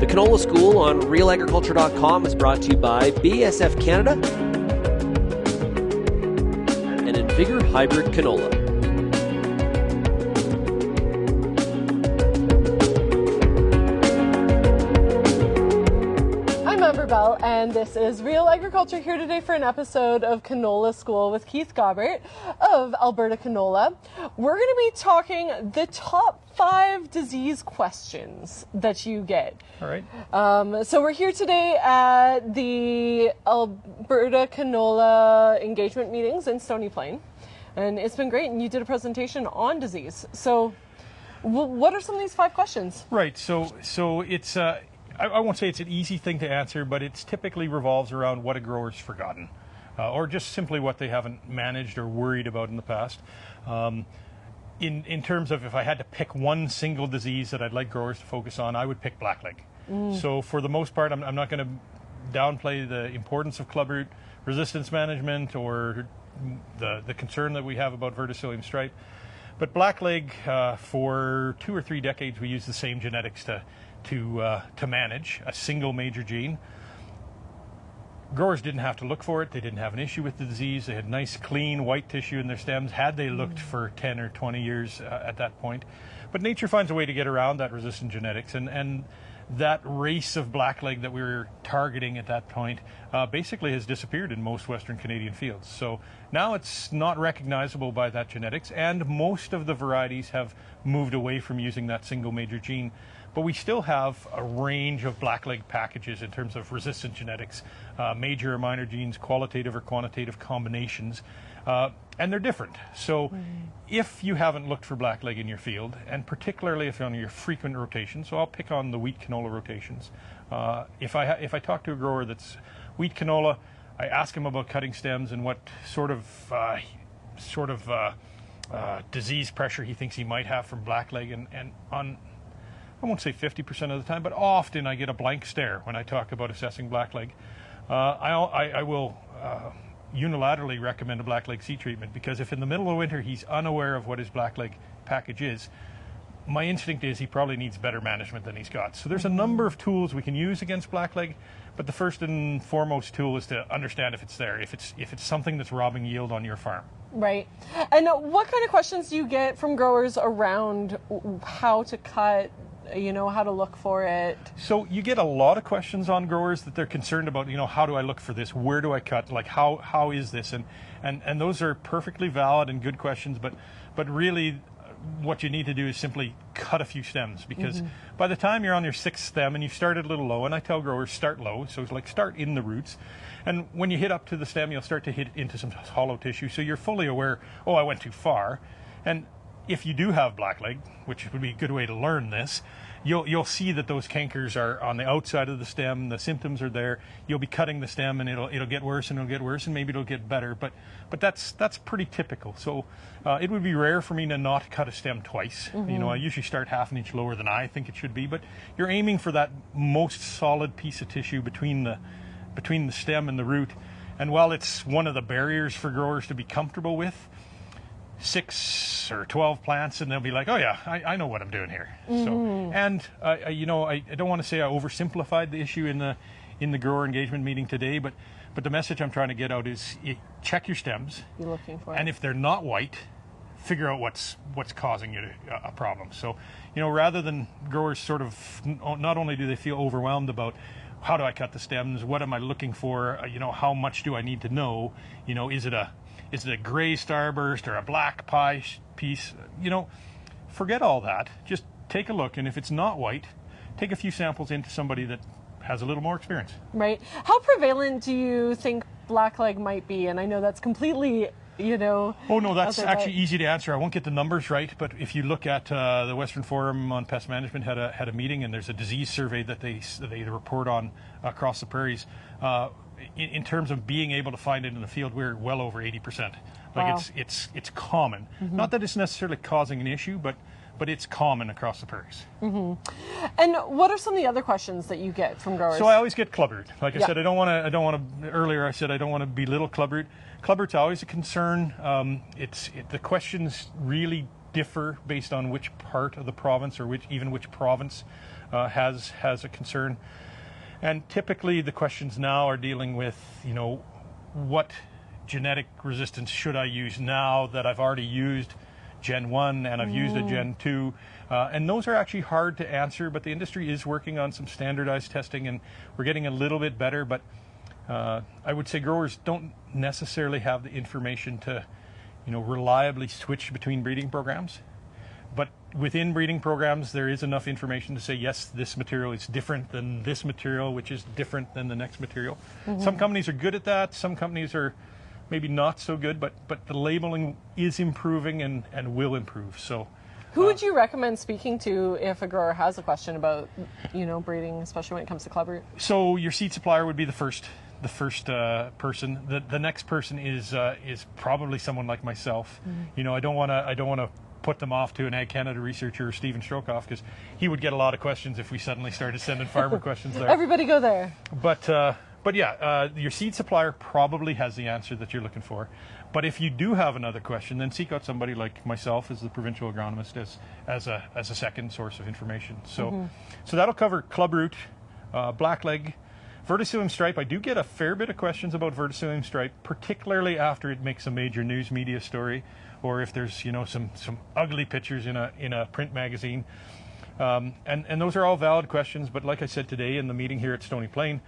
The Canola School on RealAgriculture.com is brought to you by BASF Canada and Invigor Hybrid Canola. I'm Amber Bell, and this is Real Agriculture, here today for an episode of Canola School with Keith Gabert of Alberta Canola. We're going to be talking the top 5 disease questions that you get. All right. So we're here today at the Alberta Canola engagement meetings in Stony Plain, and it's been great, and you did a presentation on disease. So what are some of these 5 questions? Right. So it's I won't say it's an easy thing to answer, but it typically revolves around what a grower's forgotten, or just simply what they haven't managed or worried about in the past. In terms of if I had to pick one single disease that I'd like growers to focus on, I would pick blackleg. So for the most part, I'm not going to downplay the importance of clubroot resistance management or the concern that we have about verticillium stripe. But blackleg, for 2 or 3 decades, we used the same genetics to manage a single major gene. Growers didn't have to look for it. They didn't have an issue with the disease. They had nice, clean, white tissue in their stems, had they looked for 10 or 20 years at that point. But nature finds a way to get around that resistant genetics, and that race of blackleg that we were targeting at that point basically has disappeared in most Western Canadian fields. So now it's not recognizable by that genetics, and most of the varieties have moved away from using that single major gene. But we still have a range of blackleg packages in terms of resistant genetics, major or minor genes, qualitative or quantitative combinations, and they're different. So if you haven't looked for blackleg in your field, and particularly if you're on your frequent rotations, so I'll pick on the wheat canola rotations. If I talk to a grower that's wheat canola, I ask him about cutting stems and what sort of disease pressure he thinks he might have from blackleg, and on, I won't say 50% of the time, but often I get a blank stare when I talk about assessing blackleg. I will unilaterally recommend a blackleg seed treatment, because if in the middle of winter he's unaware of what his blackleg package is, my instinct is he probably needs better management than he's got. So there's a number of tools we can use against blackleg, but the first and foremost tool is to understand if it's there, if it's something that's robbing yield on your farm. Right. And what kind of questions do you get from growers around how to cut, how to look for it? So you get a lot of questions on growers that they're concerned about, how do I look for this? Where do I cut? Like, how is this? And those are perfectly valid and good questions, but really what you need to do is simply cut a few stems, because by the time you're on your 6th stem and you've started a little low, and I tell growers start low, so it's like start in the roots, and when you hit up to the stem, you'll start to hit into some hollow tissue, so you're fully aware, oh, I went too far. And if you do have blackleg, which would be a good way to learn this, you'll see that those cankers are on the outside of the stem. The symptoms are there. You'll be cutting the stem, and it'll get worse, and it'll get worse, and maybe it'll get better. But that's pretty typical. So it would be rare for me to not cut a stem twice. I usually start half an inch lower than I think it should be. But you're aiming for that most solid piece of tissue between the stem and the root. And while it's one of the barriers for growers to be comfortable with, 6 or 12 plants, and they'll be like, oh yeah, I know what I'm doing here. So, and I don't want to say I oversimplified the issue in the grower engagement meeting today, but the message I'm trying to get out is check your stems. You're looking for it. And if they're not white, figure out what's causing you a problem. So, rather than growers sort of, not only do they feel overwhelmed about how do I cut the stems, what am I looking for, how much do I need to know, is it a gray starburst or a black pie piece? Forget all that. Just take a look, and if it's not white, take a few samples into somebody that has a little more experience. Right. How prevalent do you think blackleg might be? And I know that's completely, Oh no, that's actually easy to answer. I won't get the numbers right, but if you look at the Western Forum on Pest Management had a meeting, and there's a disease survey that they report on across the prairies. In terms of being able to find it in the field, we're well over 80%. Like, wow. It's common. Not that it's necessarily causing an issue, but it's common across the prairies. And what are some of the other questions that you get from growers? So I always get clubroot. Like I said, I don't want to. Earlier I said I don't want to belittle clubroot. Clubroot's always a concern. The questions really differ based on which part of the province or which province has a concern. And typically the questions now are dealing with, what genetic resistance should I use now that I've already used Gen 1 and I've used a Gen 2? And those are actually hard to answer, but the industry is working on some standardized testing and we're getting a little bit better. But I would say growers don't necessarily have the information to, reliably switch between breeding programs. But within breeding programs, there is enough information to say, yes, this material is different than this material, which is different than the next material. Some companies are good at that. Some companies are maybe not so good, but the labeling is improving and will improve. So, who would you recommend speaking to if a grower has a question about, breeding, especially when it comes to clubroot? So your seed supplier would be the first person. The next person is probably someone like myself. I don't want to put them off to an Ag Canada researcher or Stephen Strokoff, because he would get a lot of questions if we suddenly started sending farmer questions there. Everybody go there. But yeah, your seed supplier probably has the answer that you're looking for. But if you do have another question, then seek out somebody like myself as the provincial agronomist as a second source of information. So that'll cover clubroot, blackleg, verticillium stripe. I do get a fair bit of questions about verticillium stripe, particularly after it makes a major news media story, or if there's some ugly pictures in a print magazine. And those are all valid questions. But like I said today in the meeting here at Stony Plain,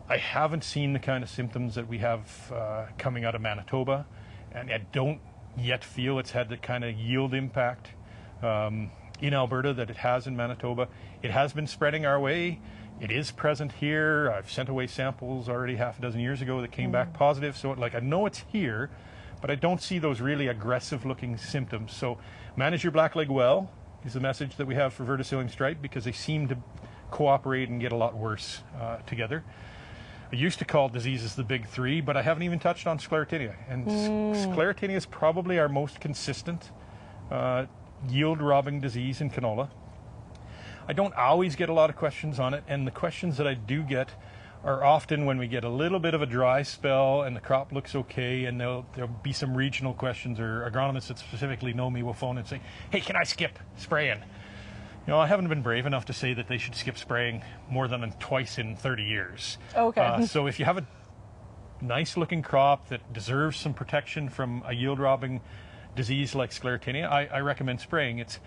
I haven't seen the kind of symptoms that we have coming out of Manitoba, and I don't yet feel it's had the kind of yield impact in Alberta that it has in Manitoba. It has been spreading our way. It is present here. I've sent away samples already half a dozen years ago that came back positive. So I know it's here, but I don't see those really aggressive looking symptoms. So manage your blackleg well is the message that we have for verticillium stripe, because they seem to cooperate and get a lot worse together. I used to call diseases the big three, but I haven't even touched on sclerotinia. And sclerotinia is probably our most consistent yield robbing disease in canola. I don't always get a lot of questions on it, and the questions that I do get are often when we get a little bit of a dry spell and the crop looks okay, and there'll be some regional questions, or agronomists that specifically know me will phone and say, hey, can I skip spraying? I haven't been brave enough to say that they should skip spraying more than twice in 30 years. Okay. So if you have a nice looking crop that deserves some protection from a yield robbing disease like sclerotinia, I recommend spraying. It's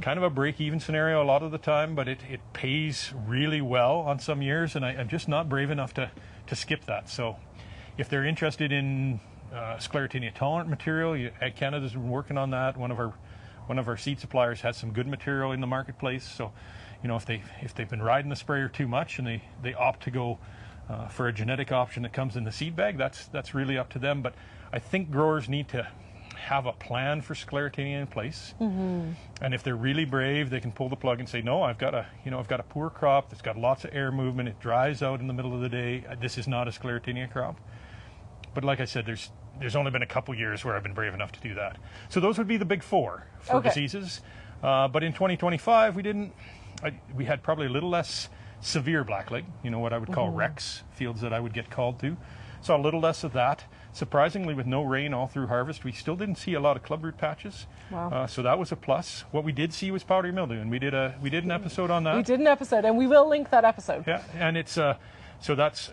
kind of a break-even scenario a lot of the time, but it pays really well on some years, and I'm just not brave enough to skip that. So if they're interested in sclerotinia tolerant material, Ag Canada's been working on that. One of our seed suppliers has some good material in the marketplace. So if they've been riding the sprayer too much and they opt to go for a genetic option that comes in the seed bag, that's really up to them. But I think growers need to have a plan for sclerotinia in place, and if they're really brave, they can pull the plug and say, no, I've got a poor crop that's got lots of air movement, it dries out in the middle of the day, this is not a sclerotinia crop. But like I said, there's only been a couple years where I've been brave enough to do that. So those would be the big four for diseases. But in 2025 we had probably a little less severe blackleg, what I would call Rex fields that I would get called to. So a little less of that. Surprisingly, with no rain all through harvest, we still didn't see a lot of clubroot patches. Wow. So that was a plus. What we did see was powdery mildew, and we did an episode on that. We did an episode, and we will link that episode. Yeah, and it's so that's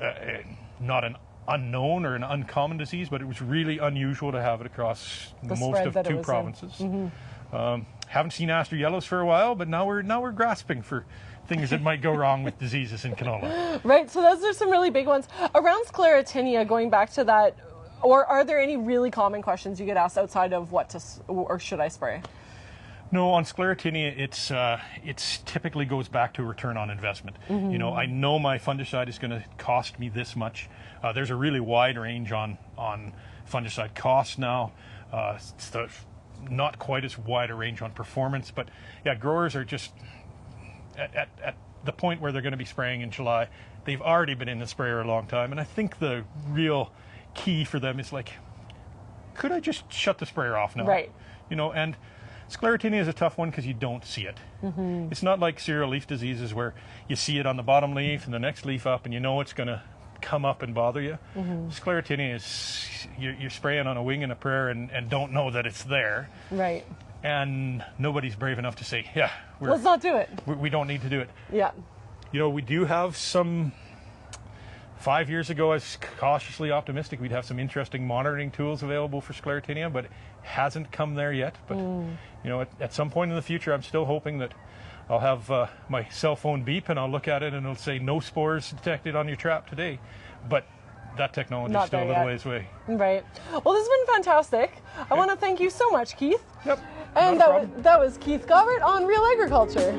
not an unknown or an uncommon disease, but it was really unusual to have it across most of 2 provinces. Haven't seen aster yellows for a while, but now we're grasping for things that might go wrong with diseases in canola. Right, so those are some really big ones. Around sclerotinia, going back to that, or are there any really common questions you get asked outside of what to, or should I spray? No, on sclerotinia, it's typically goes back to return on investment. I know my fungicide is going to cost me this much. There's a really wide range on fungicide costs now. It's not quite as wide a range on performance, but yeah, growers are just at the point where they're going to be spraying in July. They've already been in the sprayer a long time, and I think the real key for them is could I just shut the sprayer off now? Right. And sclerotinia is a tough one because you don't see it. It's not like cereal leaf diseases where you see it on the bottom leaf and the next leaf up and it's going to come up and bother you. Sclerotinia is you're spraying on a wing and a prayer and don't know that it's there. Right. and nobody's brave enough to say, yeah, let's not do it. We don't need to do it. Yeah. You know, we do have some, 5 years ago I was cautiously optimistic we'd have some interesting monitoring tools available for sclerotinia, but it hasn't come there yet. But you know, at some point in the future, I'm still hoping that I'll have my cell phone beep and I'll look at it and it'll say no spores detected on your trap today. But that technology is still a little ways away. Right. Well, this has been fantastic. Okay. I want to thank you so much, Keith. Yep. And that was Keith Gabert on Real Agriculture.